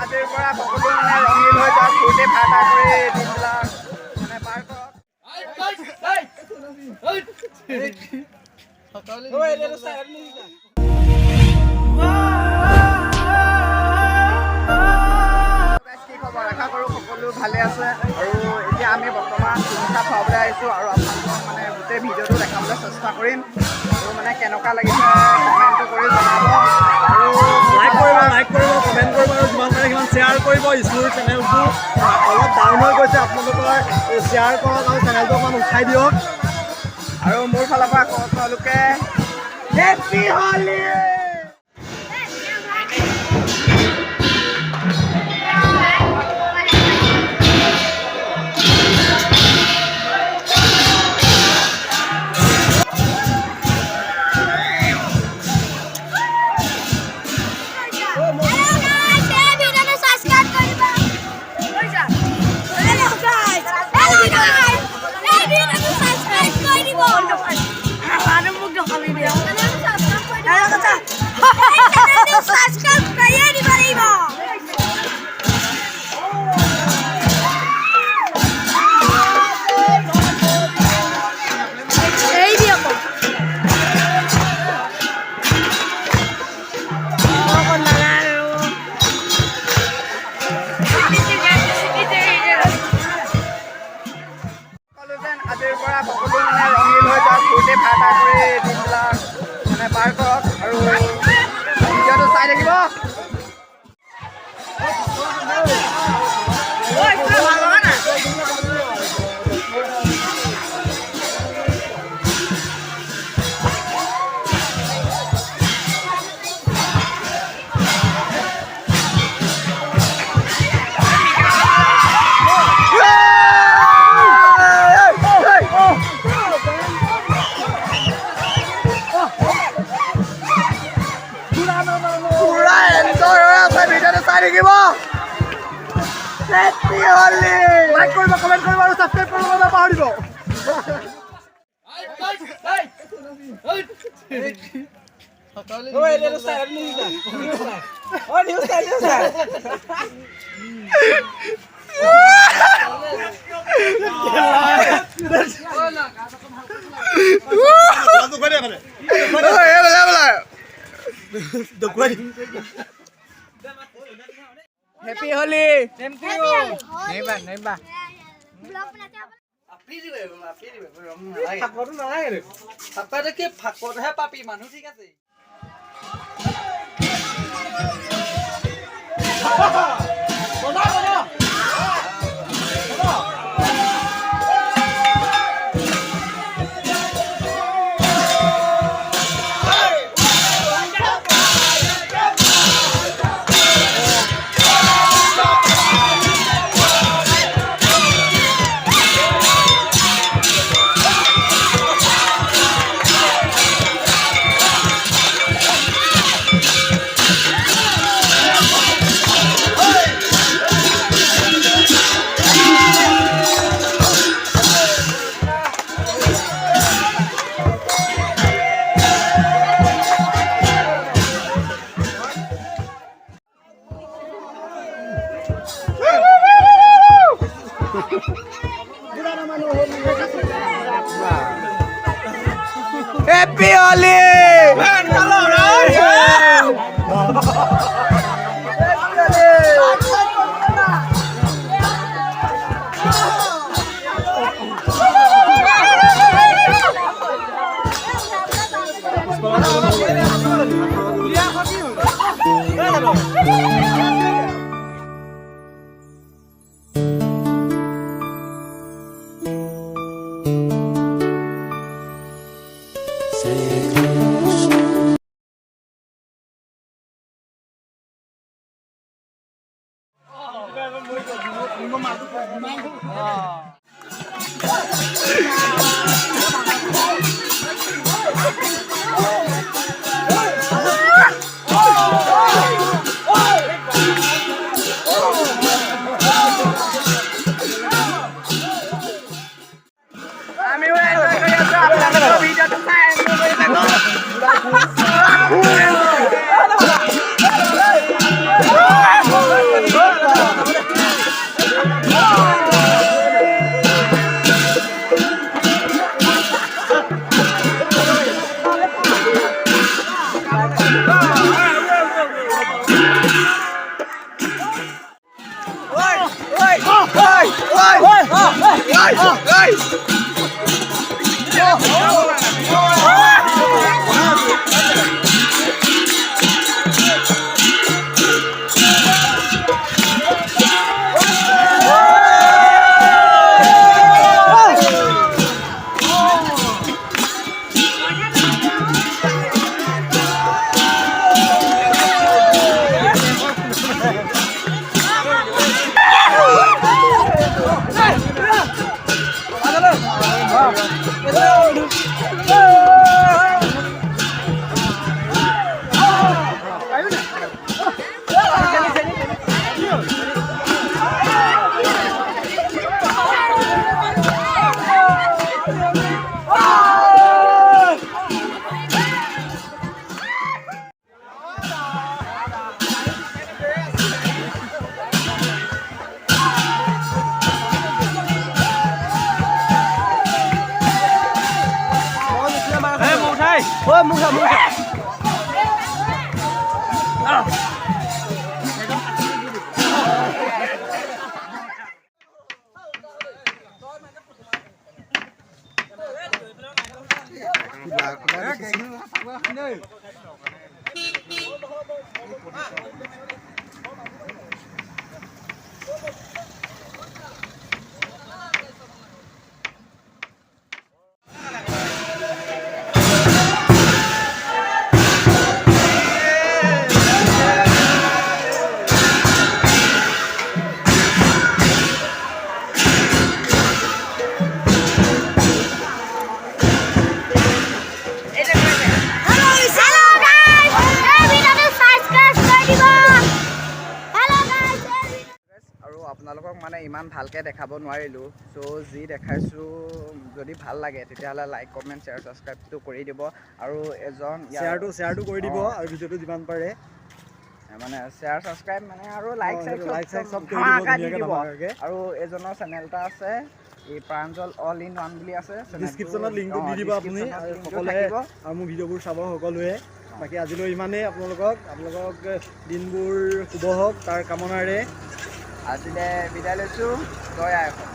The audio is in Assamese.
আজিৰ পৰা সকলো মানে ৰঙীন হৈ যাওক, ফূৰ্তি ফাৰ্তা কৰি দিনবিলাক মানে পাৰ কৰক। কি খবৰ? আশা কৰোঁ সকলো ভালে আছে। আৰু এতিয়া আমি বৰ্তমান চিকিৎসা খুৱাবলৈ আহিছোঁ আৰু আপোনালোকক মানে গোটেই ভিডিঅ'টো দেখাবলৈ চেষ্টা কৰিম। আৰু মানে কেনেকুৱা লাগিছে কমেণ্টটো কৰি জনাব আৰু লাইক কৰিব, কমেণ্ট কৰিব আৰু যিমান পাৰে সিমান শ্বেয়াৰ কৰিব। স্কুল চেনেলটো অলপ ডাউন হৈ গৈছে, আপোনালোকৰ শ্বেয়াৰ কৰক আৰু চেনেলটো অকণমান উঠাই দিয়ক। আৰু মোৰ ফালৰ পৰা তেওঁলোকে হেপী হোলী। আজিৰ পৰা সকলো মানে ৰঙীন হৈ যাওক, ফূৰ্তি ফাৰ্তা কৰি দিনবিলাক মানে পাৰ কৰক আৰু ভিডিঅ'টো চাই থাকিব। লাইক কৰিব, কমেণ্ট কৰিব আৰু ছাবস্ক্ৰাইব কৰিব নাপাহৰিব। हैप्पी होली। Thank you. नहीं बा ब्लॉग बनाते हैं আপনি দিবে ফাকটো নালাগে রে ফাকটা কি ফাকটহে পাপি মানুহ ঠিক আছে। Happy Holi! I'm আপোনালোকক মানে ইমান ভালকে দেখাব নোৱাৰিলোঁ সো যি দেখাইছোঁ যদি ভাল লাগে তেতিয়াহ'লে লাইক কমেণ্ট শ্বেয়াৰ ছাবস্ক্ৰাইবটো কৰি দিব আৰু এজন শ্বেয়াৰটো কৰি দিব আৰু ভিডিঅ'টো যিমান পাৰে মানে শ্বেয়াৰ ছাবস্ক্ৰাইব মানে আৰু লাইক চব কৰি দিব আৰু এজনৰ চেনেল এটা আছে এই প্ৰাঞ্জল অল ইন ওৱান বুলি আছে ডিছক্ৰিপশ্যনত লিংকটো দি দিব আপুনি সকলোৱে আৰু মোৰ ভিডিঅ'বোৰ চাব সকলোৱে বাকী আজিলৈ ইমানেই আপোনালোকক দিনবোৰ শুভ হওক তাৰ কামনাৰে আজিলৈ বিদায় লৈছোঁ জয় আই অসম।